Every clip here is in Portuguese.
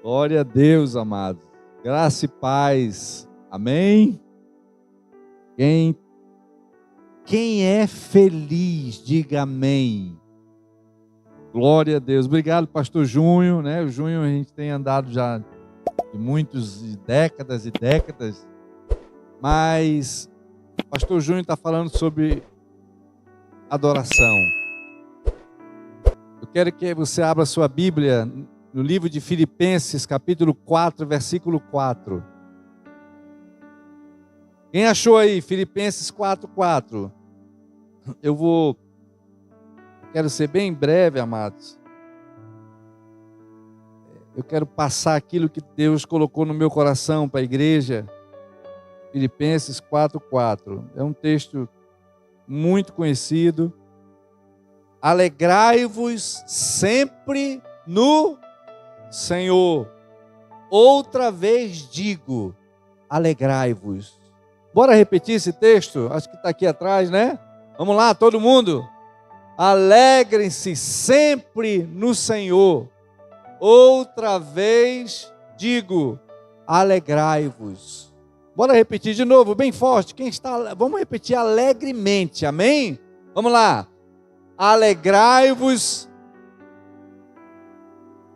Glória a Deus, amados. Graça e paz. Amém? Quem é feliz, diga amém. Glória a Deus. Obrigado, pastor Junho, né? O Junho a gente tem andado já de muitas décadas e décadas, mas o pastor Junho está falando sobre adoração. Eu quero que você abra sua Bíblia no livro de Filipenses, capítulo 4, versículo 4. Quem achou aí? Filipenses 4:4. Quero ser bem breve, amados. Eu quero passar aquilo que Deus colocou no meu coração para a igreja. Filipenses 4:4. É um texto muito conhecido. Alegrai-vos sempre no Senhor. Outra vez digo, alegrai-vos. Bora repetir esse texto? Acho que está aqui atrás, né? Vamos lá, todo mundo. Alegrem-se sempre no Senhor. Outra vez digo, alegrai-vos. Bora repetir de novo, bem forte. Quem está? Vamos repetir alegremente, amém? Vamos lá. Alegrai-vos.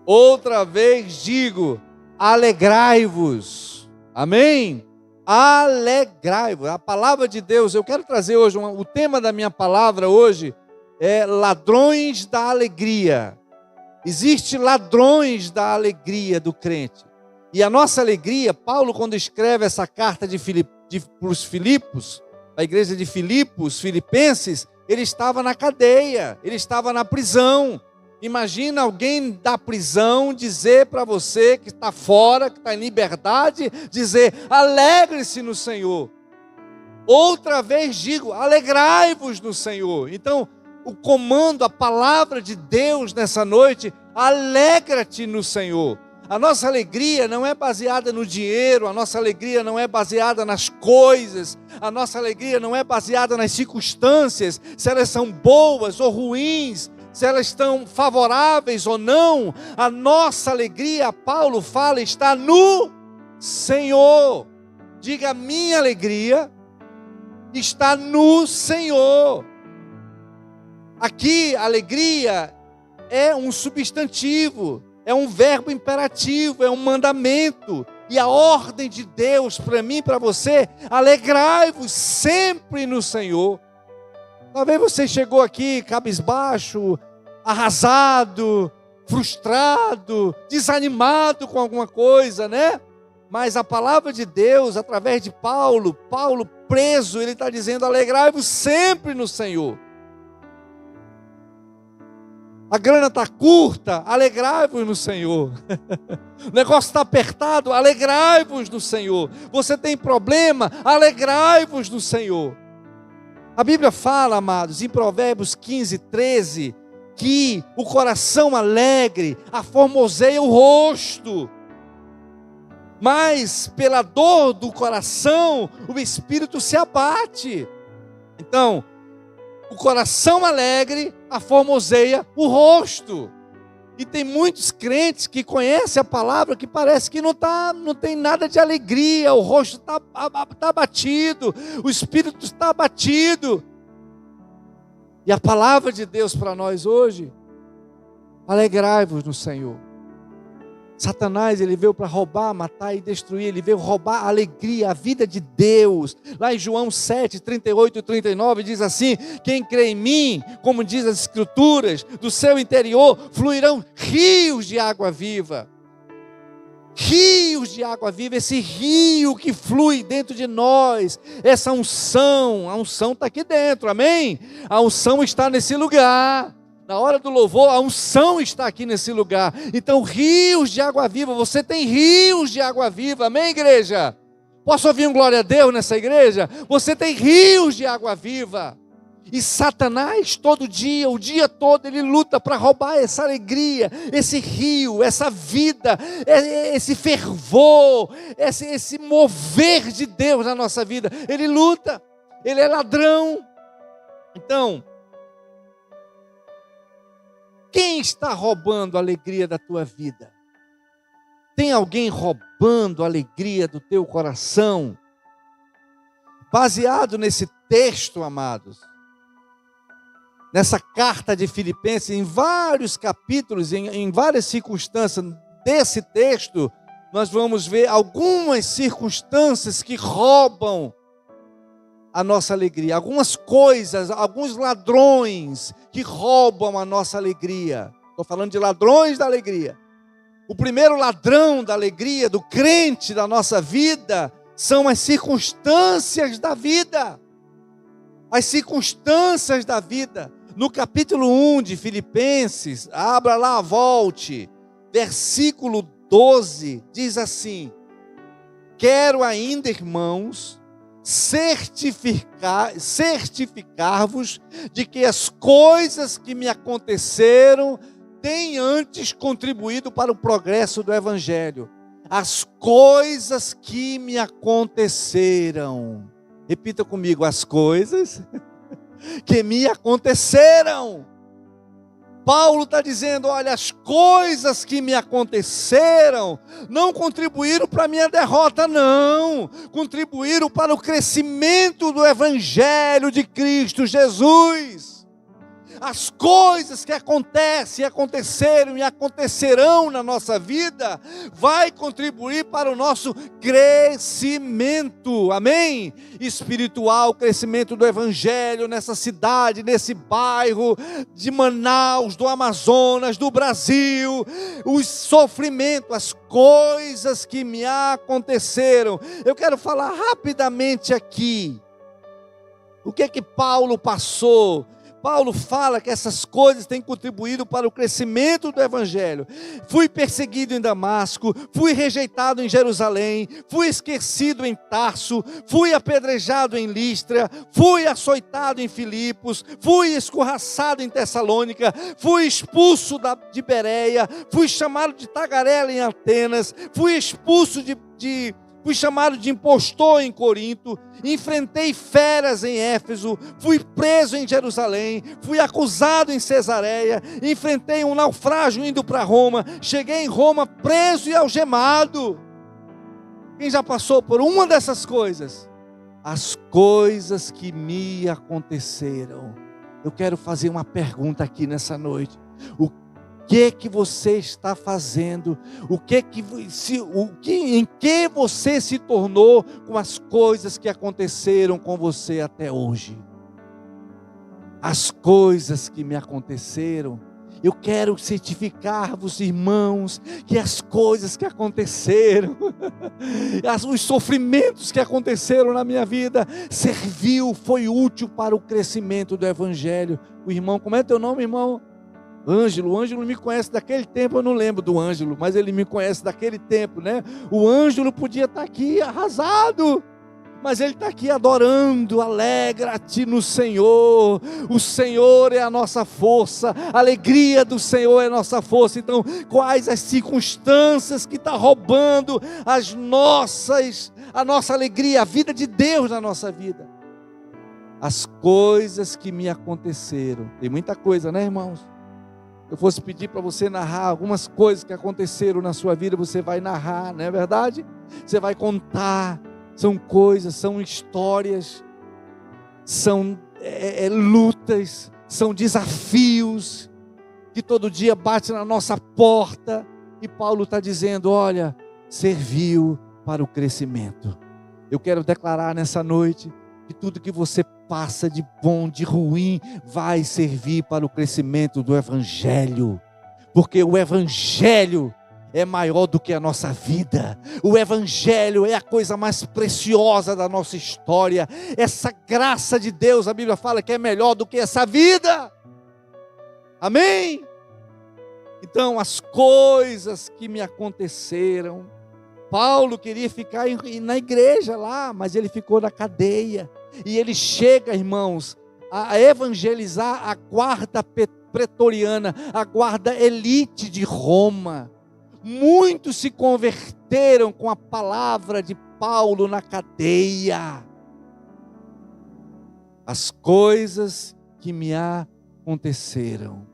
Outra vez digo, alegrai-vos. Amém? Alegrai-vos. A palavra de Deus, eu quero trazer hoje, o tema da minha palavra hoje é ladrões da alegria. Existem ladrões da alegria do crente. E a nossa alegria, Paulo, quando escreve essa carta para os Filipos, a igreja de Filipos, Filipenses, ele estava na cadeia, ele estava na prisão. Imagina alguém da prisão dizer para você que está fora, que está em liberdade, dizer, alegre-se no Senhor. Outra vez digo, alegrai-vos no Senhor. Então, o comando, a palavra de Deus nessa noite, alegra-te no Senhor. A nossa alegria não é baseada no dinheiro, a nossa alegria não é baseada nas coisas, a nossa alegria não é baseada nas circunstâncias, se elas são boas ou ruins, se elas estão favoráveis ou não. A nossa alegria, Paulo fala, está no Senhor. Diga, minha alegria está no Senhor. Aqui, alegria é um substantivo, é um verbo imperativo, é um mandamento. E a ordem de Deus para mim e para você, alegrai-vos sempre no Senhor. Talvez você chegou aqui cabisbaixo, arrasado, frustrado, desanimado com alguma coisa, né? Mas a palavra de Deus, através de Paulo preso, ele está dizendo, alegrai-vos sempre no Senhor. A grana está curta, alegrai-vos no Senhor. O negócio está apertado, alegrai-vos no Senhor. Você tem problema, alegrai-vos no Senhor. A Bíblia fala, amados, em Provérbios 15:13, que o coração alegre aformoseia o rosto, mas pela dor do coração o espírito se abate. Então, o coração alegre aformoseia o rosto. E tem muitos crentes que conhecem a palavra que parece que não tem nada de alegria, o rosto está abatido, o espírito está abatido. E a palavra de Deus para nós hoje, alegrai-vos no Senhor. Satanás, ele veio para roubar, matar e destruir, ele veio roubar a alegria, a vida de Deus. Lá em João 7, 38 e 39 diz assim, quem crê em mim, como diz as escrituras, do seu interior fluirão rios de água viva. Rios de água viva, esse rio que flui dentro de nós, essa unção, a unção está aqui dentro, amém? A unção está nesse lugar. Na hora do louvor, a unção está aqui nesse lugar. Então, rios de água viva. Você tem rios de água viva. Amém, igreja? Posso ouvir um glória a Deus nessa igreja? Você tem rios de água viva. E Satanás, todo dia, o dia todo, ele luta para roubar essa alegria, esse rio, essa vida, esse fervor, esse mover de Deus na nossa vida. Ele luta. Ele é ladrão. Então, quem está roubando a alegria da tua vida? alguém roubando a alegria do teu coração? Baseado nesse texto, amados, nessa carta de Filipenses, em vários capítulos, em várias circunstâncias desse texto, nós vamos ver algumas circunstâncias que roubam a nossa alegria, algumas coisas, alguns ladrões que roubam a nossa alegria. Estou falando de ladrões da alegria. O primeiro ladrão da alegria do crente da nossa vida são as circunstâncias da vida. As circunstâncias da vida. No capítulo 1 de Filipenses, abra lá, volte, versículo 12, diz assim: quero ainda, irmãos, certificar-vos de que as coisas que me aconteceram têm antes contribuído para o progresso do Evangelho. As coisas que me aconteceram. Repita comigo: as coisas que me aconteceram. Paulo está dizendo: olha, as coisas que me aconteceram não contribuíram para a minha derrota, não. Contribuíram para o crescimento do Evangelho de Cristo Jesus. As coisas que aconteceram e acontecerão na nossa vida, vai contribuir para o nosso crescimento, amém? Espiritual, crescimento do Evangelho nessa cidade, nesse bairro de Manaus, do Amazonas, do Brasil, os sofrimentos, as coisas que me aconteceram. Eu quero falar rapidamente aqui, o que Paulo passou. Paulo fala que essas coisas têm contribuído para o crescimento do Evangelho. Fui perseguido em Damasco, fui rejeitado em Jerusalém, fui esquecido em Tarso, fui apedrejado em Listra, fui açoitado em Filipos, fui escorraçado em Tessalônica, fui expulso de Bereia, fui chamado de tagarela em Atenas, fui chamado de impostor em Corinto, enfrentei feras em Éfeso, fui preso em Jerusalém, fui acusado em Cesareia, enfrentei um naufrágio indo para Roma, cheguei em Roma preso e algemado. Quem já passou por uma dessas coisas? As coisas que me aconteceram. Eu quero fazer uma pergunta aqui nessa noite. O que você está fazendo? Em que você se tornou com as coisas que aconteceram com você até hoje? As coisas que me aconteceram. Eu quero certificar-vos, irmãos, que as coisas que aconteceram, os sofrimentos que aconteceram na minha vida, foi útil para o crescimento do Evangelho. O irmão, como é teu nome, irmão? Ângelo. O Ângelo me conhece daquele tempo. Eu não lembro do Ângelo, mas ele me conhece daquele tempo, né? O Ângelo podia estar aqui arrasado, mas ele está aqui adorando. Alegra-te no Senhor. O Senhor é a nossa força. A alegria do Senhor é a nossa força. Então, quais as circunstâncias que estão roubando a nossa alegria, a vida de Deus na nossa vida? As coisas que me aconteceram. Tem muita coisa, né, irmãos? Eu fosse pedir para você narrar algumas coisas que aconteceram na sua vida, você vai narrar, não é verdade? Você vai contar. São coisas, são histórias, são lutas, são desafios que todo dia bate na nossa porta. E Paulo está dizendo: olha, serviu para o crescimento. Eu quero declarar nessa noite que tudo que você passa de bom, de ruim, vai servir para o crescimento do Evangelho, porque o Evangelho é maior do que a nossa vida. O Evangelho é a coisa mais preciosa da nossa história. Essa graça de Deus, a Bíblia fala que é melhor do que essa vida. Amém? Então, as coisas que me aconteceram, Paulo queria ficar na igreja lá, mas ele ficou na cadeia. E ele chega, irmãos, a evangelizar a guarda pretoriana, a guarda elite de Roma. Muitos se converteram com a palavra de Paulo na cadeia. As coisas que me aconteceram.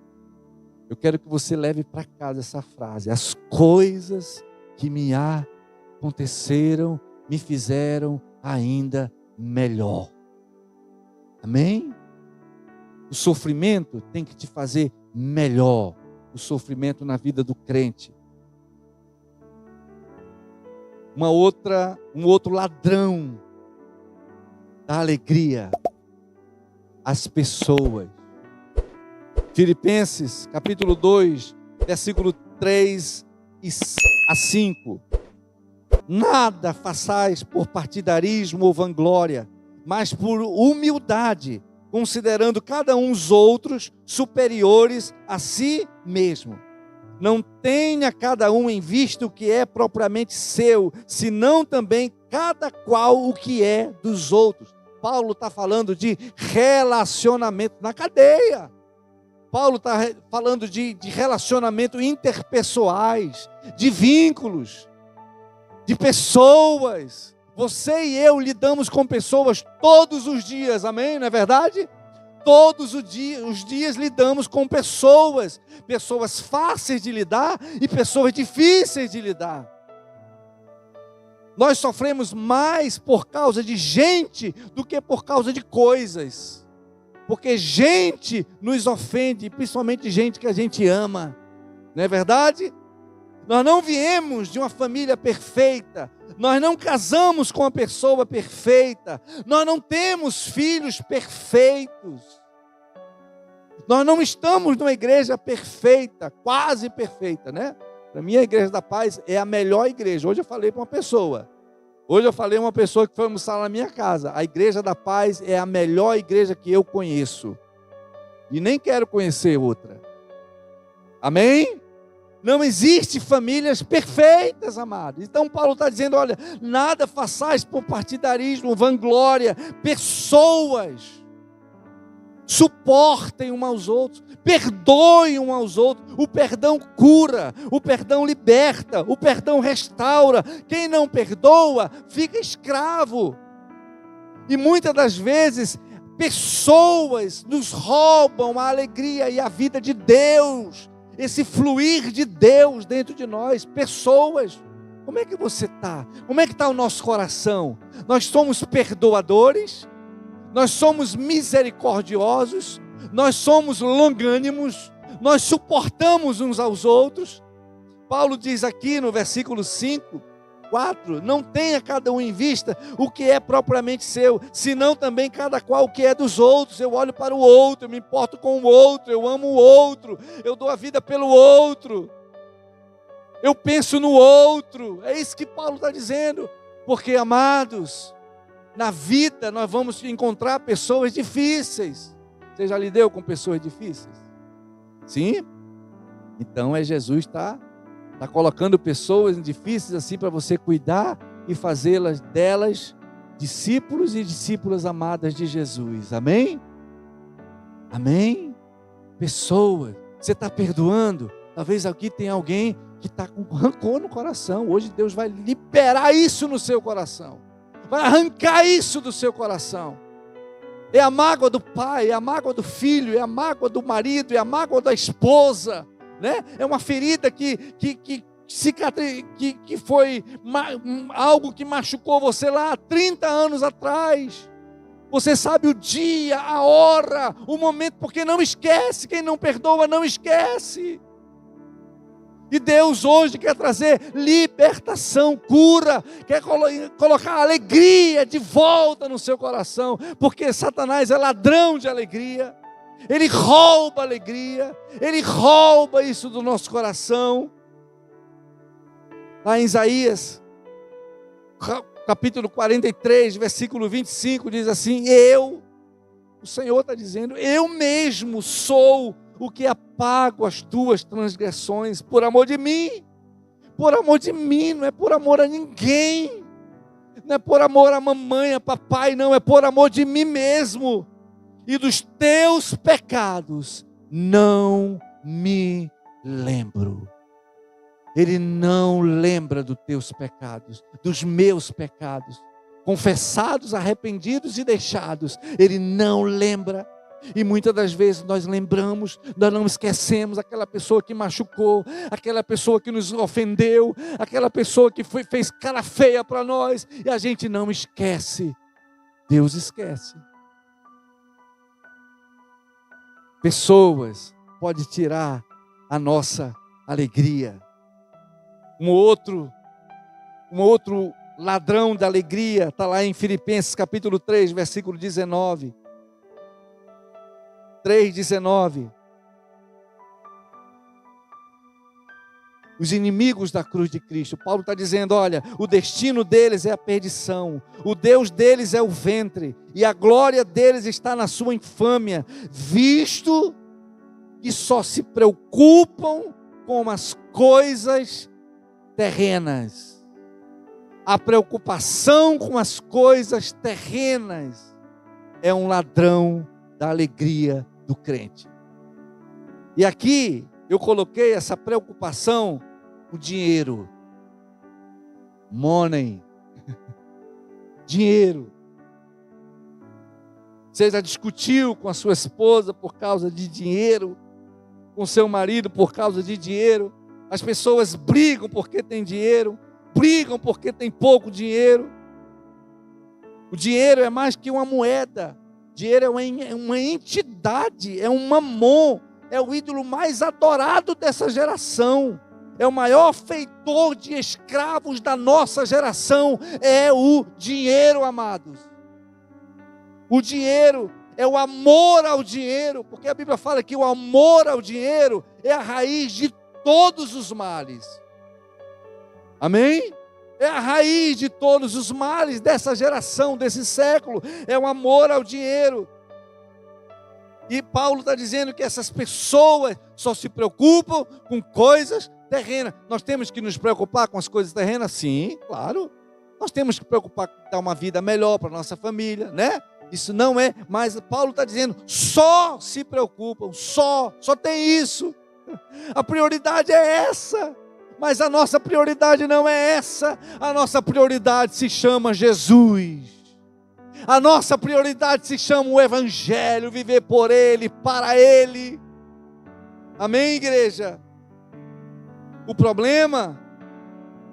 Eu quero que você leve para casa essa frase. As coisas que me aconteceram, me fizeram ainda melhor. Amém? O sofrimento tem que te fazer melhor. O sofrimento na vida do crente. Um outro ladrão da alegria, as pessoas. Filipenses, capítulo 2, versículo 3 a 5. Nada façais por partidarismo ou vanglória, mas por humildade, considerando cada um os outros superiores a si mesmo. Não tenha cada um em vista o que é propriamente seu, senão também cada qual o que é dos outros. Paulo está falando de relacionamento na cadeia. Paulo está falando de relacionamento interpessoais, de vínculos, de pessoas. Você e eu lidamos com pessoas todos os dias, amém? Não é verdade? Todos os dias lidamos com pessoas fáceis de lidar e pessoas difíceis de lidar. Nós sofremos mais por causa de gente do que por causa de coisas. Porque gente nos ofende, principalmente gente que a gente ama. Não é verdade? Nós não viemos de uma família perfeita. Nós não casamos com uma pessoa perfeita. Nós não temos filhos perfeitos. Nós não estamos numa igreja perfeita, quase perfeita, né? Para mim a Igreja da Paz é a melhor igreja. Hoje eu falei para uma pessoa. Que foi almoçar na minha casa. A Igreja da Paz é a melhor igreja que eu conheço. E nem quero conhecer outra. Amém? Não existe famílias perfeitas, amados. Então Paulo está dizendo, olha, nada façais por partidarismo, vanglória, pessoas. Suportem uns aos outros, perdoem uns aos outros. O perdão cura, o perdão liberta, o perdão restaura. Quem não perdoa, fica escravo. E muitas das vezes, pessoas nos roubam a alegria e a vida de Deus. Esse fluir de Deus dentro de nós. Pessoas, como é que você está? Como é que está o nosso coração? Nós somos perdoadores? Nós somos misericordiosos, nós somos longânimos, nós suportamos uns aos outros. Paulo diz aqui no versículo 5, 4, não tenha cada um em vista o que é propriamente seu, senão também cada qual o que é dos outros. Eu olho para o outro, eu me importo com o outro, eu amo o outro, eu dou a vida pelo outro, eu penso no outro. É isso que Paulo está dizendo, porque, amados, na vida nós vamos encontrar pessoas difíceis. Você já lidou com pessoas difíceis? Sim? Então Jesus está colocando pessoas difíceis assim para você cuidar e fazê-las delas discípulos e discípulas amadas de Jesus. Amém? Amém? Pessoas, você está perdoando? Talvez aqui tenha alguém que está com rancor no coração. Hoje Deus vai liberar isso no seu coração. Vai arrancar isso do seu coração. É a mágoa do pai, é a mágoa do filho, é a mágoa do marido, é a mágoa da esposa, né? É uma ferida que foi algo que machucou você lá há 30 anos atrás. Você sabe o dia, a hora, o momento, porque não esquece. Quem não perdoa não esquece. E Deus hoje quer trazer libertação, cura, quer colocar alegria de volta no seu coração, porque Satanás é ladrão de alegria, ele rouba a alegria, ele rouba isso do nosso coração. Lá em Isaías, capítulo 43, versículo 25, diz assim, o Senhor está dizendo, eu mesmo sou o que apago as tuas transgressões por amor de mim. Por amor de mim, não é por amor a ninguém. Não é por amor a mamãe, a papai, não. É por amor de mim mesmo. E dos teus pecados não me lembro. Ele não lembra dos teus pecados, dos meus pecados. Confessados, arrependidos e deixados. Ele não lembra. E muitas das vezes nós lembramos, nós não esquecemos aquela pessoa que machucou, aquela pessoa que nos ofendeu, aquela pessoa que fez cara feia para nós, e a gente não esquece. Deus esquece. Pessoas podem tirar a nossa alegria. Um outro ladrão da alegria está lá em Filipenses capítulo 3, versículo 19. 3,19. Os inimigos da cruz de Cristo. Paulo está dizendo, olha, o destino deles é a perdição, o Deus deles é o ventre, e a glória deles está na sua infâmia, visto que só se preocupam com as coisas terrenas. A preocupação com as coisas terrenas é um ladrão da alegria do crente. E aqui eu coloquei essa preocupação com dinheiro. Money. Dinheiro. Você já discutiu com a sua esposa por causa de dinheiro? Com seu marido por causa de dinheiro? As pessoas brigam porque tem dinheiro, brigam porque tem pouco dinheiro. O dinheiro é mais que uma moeda. Dinheiro é uma entidade, é um mamon, é o ídolo mais adorado dessa geração, é o maior feitor de escravos da nossa geração, é o dinheiro, amados. O dinheiro é o amor ao dinheiro, porque a Bíblia fala que o amor ao dinheiro é a raiz de todos os males. Amém? É a raiz de todos os males dessa geração, desse século. É o amor ao dinheiro. E Paulo está dizendo que essas pessoas só se preocupam com coisas terrenas. Nós temos que nos preocupar com as coisas terrenas? Sim, claro. Nós temos que preocupar com dar uma vida melhor para a nossa família, né? Isso não é, mas Paulo está dizendo, só se preocupam, só tem isso. A prioridade é essa. Mas a nossa prioridade não é essa. A nossa prioridade se chama Jesus. A nossa prioridade se chama o Evangelho, viver por Ele, para Ele. Amém, igreja? O problema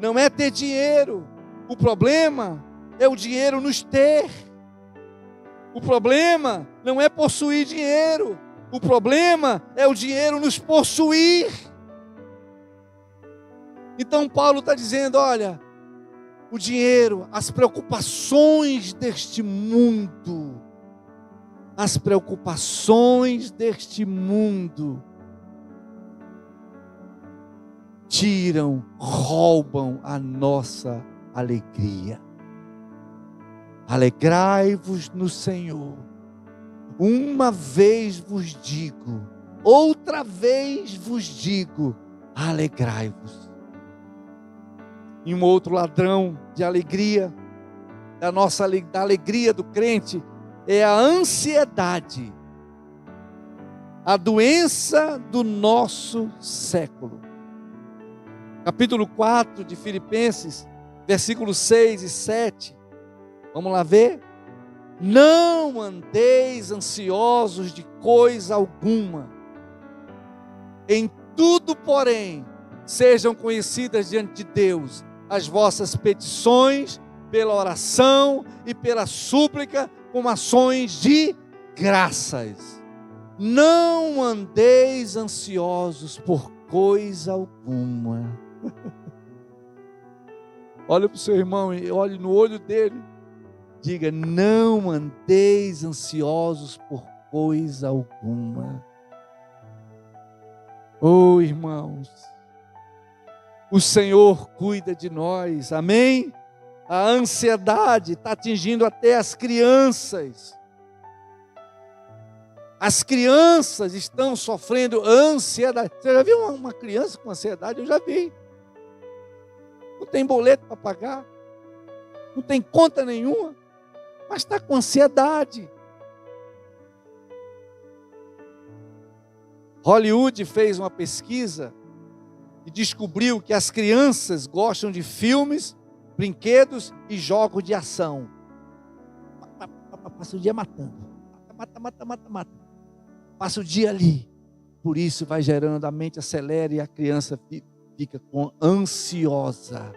não é ter dinheiro. O problema é o dinheiro nos ter. O problema não é possuir dinheiro. O problema é o dinheiro nos possuir. Então Paulo está dizendo, olha, o dinheiro, as preocupações deste mundo, tiram, roubam a nossa alegria. Alegrai-vos no Senhor. Uma vez vos digo, outra vez vos digo, alegrai-vos. E um outro ladrão de alegria, da alegria do crente, é a ansiedade, a doença do nosso século. Capítulo 4 de Filipenses, versículos 6 e 7. Vamos lá ver? Não andeis ansiosos de coisa alguma. Em tudo, porém, sejam conhecidas diante de Deus as vossas petições, pela oração e pela súplica, com ações de graças. Não andeis ansiosos por coisa alguma. Olha para o seu irmão e olhe no olho dele. Diga, não andeis ansiosos por coisa alguma. Oh, irmãos, o Senhor cuida de nós, amém? A ansiedade está atingindo até as crianças. As crianças estão sofrendo ansiedade. Você já viu uma criança com ansiedade? Eu já vi. Não tem boleto para pagar, não tem conta nenhuma, mas está com ansiedade. Hollywood fez uma pesquisa e descobriu que as crianças gostam de filmes, brinquedos e jogos de ação. Passa o dia matando. Mata. passa o dia ali. Por isso vai gerando, a mente acelera e a criança fica ansiosa.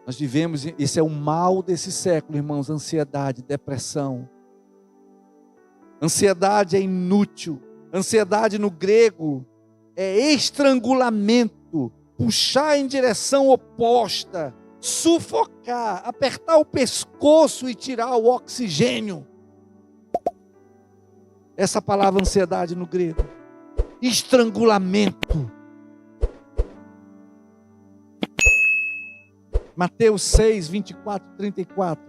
Nós vivemos, esse é o mal desse século, irmãos, ansiedade, depressão. Ansiedade é inútil. Ansiedade no grego é estrangulamento, puxar em direção oposta, sufocar, apertar o pescoço e tirar o oxigênio. Essa palavra ansiedade no grego, estrangulamento. Mateus 6, 24, 34.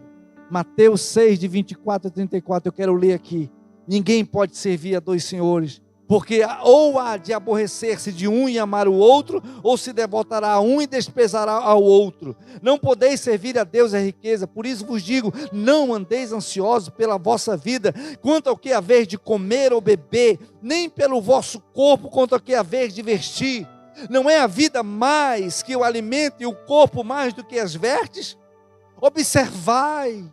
Mateus 6, de 24 a 34, eu quero ler aqui. Ninguém pode servir a dois senhores, porque ou há de aborrecer-se de um e amar o outro, ou se devotará a um e desprezará ao outro. Não podeis servir a Deus e a riqueza. Por isso vos digo, não andeis ansiosos pela vossa vida, quanto ao que haver de comer ou beber, nem pelo vosso corpo, quanto ao que haver de vestir. Não é a vida mais que o alimento e o corpo mais do que as vestes? Observai.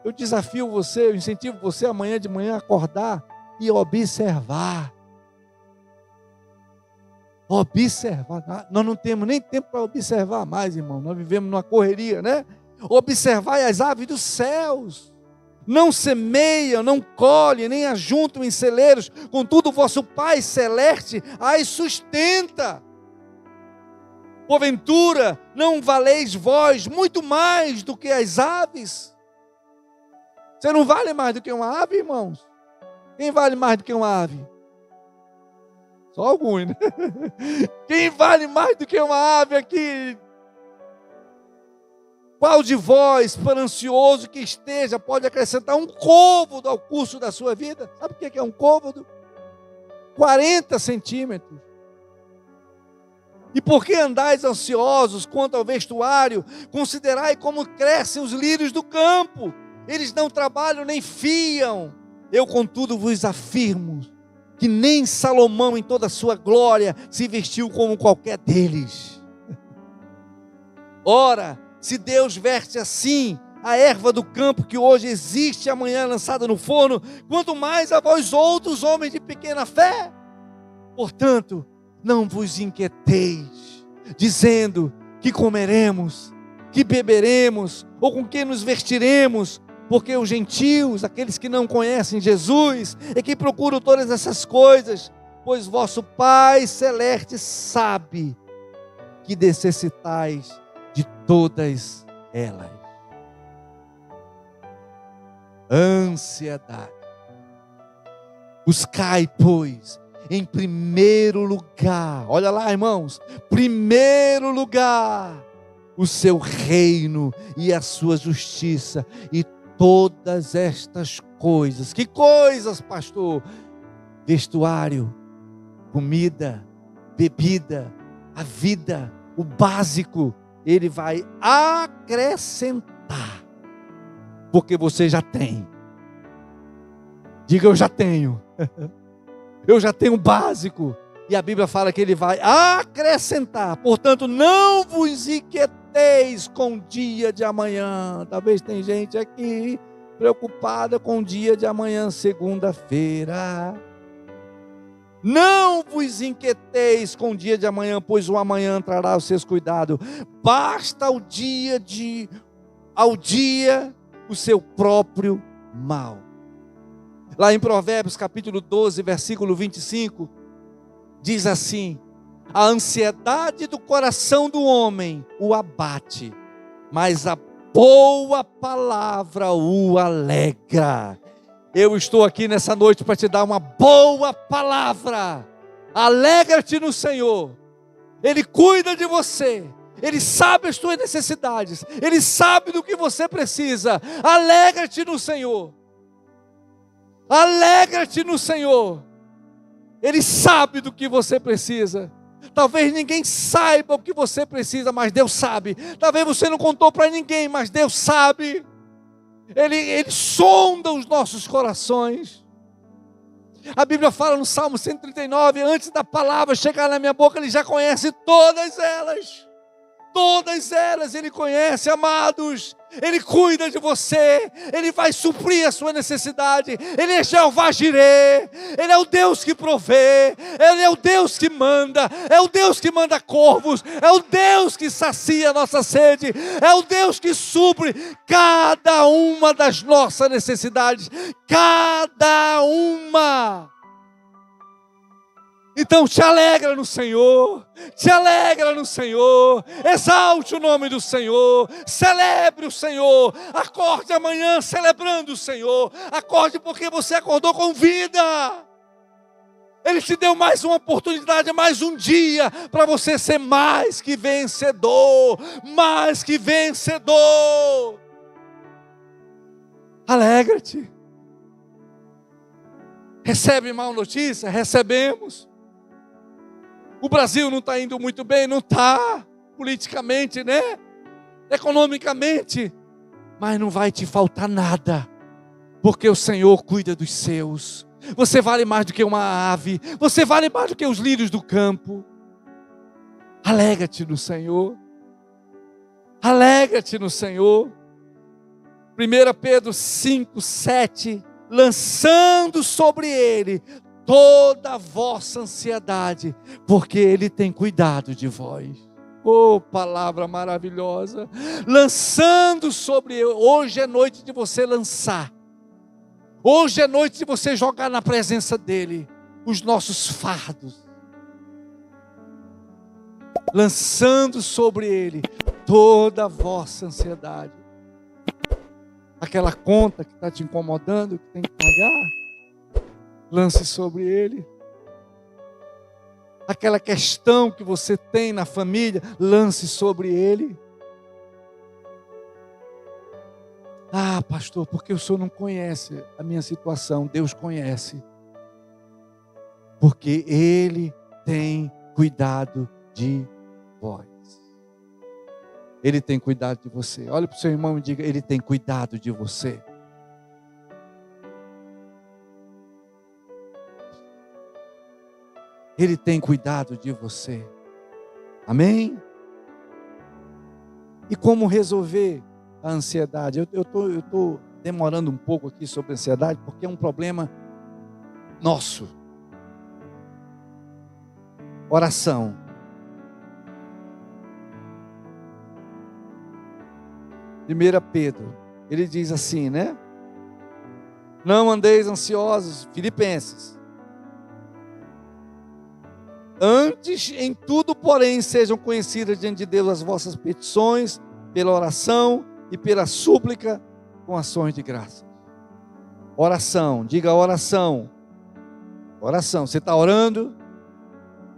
Eu desafio você, eu incentivo você amanhã de manhã a acordar e observar. Observar. Nós não temos nem tempo para observar mais, irmão. Nós vivemos numa correria, né? Observai as aves dos céus. Não semeiam, não colhem, nem ajuntam em celeiros, contudo o vosso Pai celeste as sustenta. Porventura, não valeis vós muito mais do que as aves? Você não vale mais do que uma ave, irmãos? Quem vale mais do que uma ave? Só alguns, né? Quem vale mais do que uma ave aqui? Qual de vós, por ansioso que esteja, pode acrescentar um côvado ao curso da sua vida? Sabe o que é um côvado? 40 centímetros. E por que andais ansiosos quanto ao vestuário? Considerai como crescem os lírios do campo. Eles não trabalham nem fiam. Eu, contudo, vos afirmo que nem Salomão, em toda a sua glória, se vestiu como qualquer deles. Ora, se Deus veste assim a erva do campo, que hoje existe e amanhã é lançada no forno, quanto mais a vós outros, homens de pequena fé. Portanto, não vos inquieteis, dizendo que comeremos, que beberemos, ou com que nos vestiremos, porque os gentios, aqueles que não conhecem Jesus, é que procuram todas essas coisas, pois vosso Pai celeste sabe que necessitais de todas elas. Ansiedade. Buscai, pois, em primeiro lugar, olha lá, irmãos, primeiro lugar, o seu reino e a sua justiça, e todas estas coisas. Que coisas, pastor? Vestuário, comida, bebida, a vida, o básico, Ele vai acrescentar, porque você já tem. Diga, eu já tenho. Eu já tenho o básico. E a Bíblia fala que Ele vai acrescentar. Portanto, não vos inquieteis com o dia de amanhã. Talvez tem gente aqui preocupada com o dia de amanhã, segunda-feira. Não vos inquieteis com o dia de amanhã, pois o amanhã trará os seus cuidados. Basta ao dia o seu próprio mal. Lá em Provérbios capítulo 12, versículo 25, diz assim: a ansiedade do coração do homem o abate, mas a boa palavra o alegra. Eu estou aqui nessa noite para te dar uma boa palavra. Alegra-te no Senhor. Ele cuida de você. Ele sabe as tuas necessidades. Ele sabe do que você precisa. Alegra-te no Senhor. Alegra-te no Senhor. Ele sabe do que você precisa. Talvez ninguém saiba o que você precisa, mas Deus sabe. Talvez você não contou para ninguém, mas Deus sabe. Ele sonda os nossos corações. A Bíblia fala no Salmo 139, antes da palavra chegar na minha boca, Ele já conhece todas elas. todas elas Ele conhece, amados. Ele cuida de você, Ele vai suprir a sua necessidade. Ele é Jeová Jirê, Ele é o Deus que provê, Ele é o Deus que manda, é o Deus que manda corvos, é o Deus que sacia a nossa sede, é o Deus que supre cada uma das nossas necessidades, cada uma. Então te alegra no Senhor, te alegra no Senhor, exalte o nome do Senhor, celebre o Senhor, acorde amanhã celebrando o Senhor, acorde porque você acordou com vida. Ele te deu mais uma oportunidade, mais um dia, para você ser mais que vencedor, mais que vencedor. Alegra-te. Recebe mal notícia? Recebemos. O Brasil não está indo muito bem, não está, politicamente, né? Economicamente, mas não vai te faltar nada, porque o Senhor cuida dos seus. Você vale mais do que uma ave, você vale mais do que os lírios do campo. Alegra-te no Senhor, alegra-te no Senhor. 1 Pedro 5, 7, lançando sobre Ele toda a vossa ansiedade, porque Ele tem cuidado de vós. Oh, palavra maravilhosa. Lançando sobre Ele. Hoje é noite de você lançar. Hoje é noite de você jogar na presença dEle os nossos fardos. Lançando sobre Ele toda a vossa ansiedade. Aquela conta que está te incomodando, que tem que pagar, lance sobre Ele. Aquela questão que você tem na família, lance sobre Ele. Ah, pastor, porque o senhor não conhece a minha situação? Deus conhece. Porque Ele tem cuidado de vós. Ele tem cuidado de você. Olha para o seu irmão e diga: Ele tem cuidado de você. Ele tem cuidado de você. Amém? E como resolver a ansiedade? Eu estou demorando um pouco aqui sobre a ansiedade, porque é um problema nosso. Oração. Primeira Pedro, ele diz assim, né? Não andeis ansiosos, Filipenses. Antes, em tudo, porém, sejam conhecidas diante de Deus as vossas petições, pela oração e pela súplica, com ações de graça. Oração, diga oração. Oração, você está orando?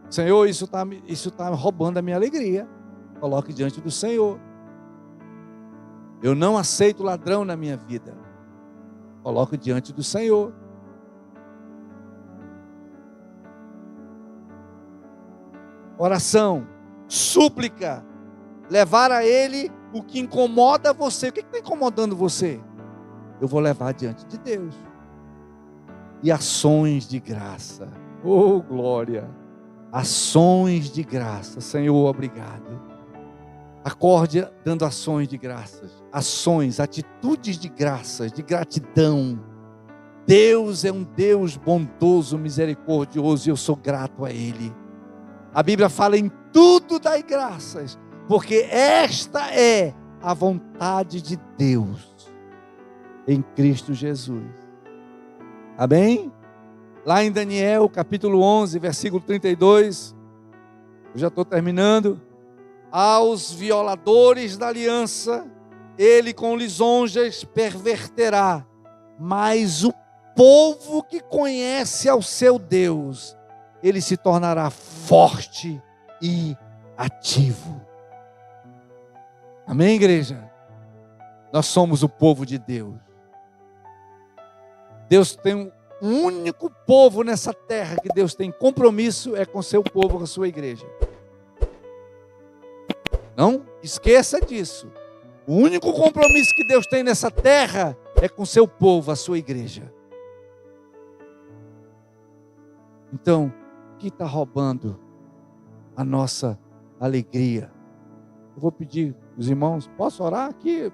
Senhor, isso tá roubando a minha alegria. Coloque diante do Senhor. Eu não aceito ladrão na minha vida. Coloque diante do Senhor. Oração, súplica, levar a Ele o que incomoda você. O que está incomodando você? Eu vou levar diante de Deus. E ações de graça. Oh, glória! Ações de graça. Senhor, obrigado. Acorde dando ações de graças. Ações, atitudes de graças, de gratidão. Deus é um Deus bondoso, misericordioso, e eu sou grato a Ele. A Bíblia fala: em tudo dai graças, porque esta é a vontade de Deus em Cristo Jesus. Amém? Lá em Daniel, capítulo 11, versículo 32, eu já estou terminando. Aos violadores da aliança, ele com lisonjas perverterá, mas o povo que conhece ao seu Deus, ele se tornará forte e ativo. Amém, igreja? Nós somos o povo de Deus. Deus tem um único povo nessa terra que Deus tem compromisso, é com seu povo, com a sua igreja. Não esqueça disso. O único compromisso que Deus tem nessa terra é com seu povo, a sua igreja. Então, o que está roubando a nossa alegria? Eu vou pedir os irmãos, posso orar aqui?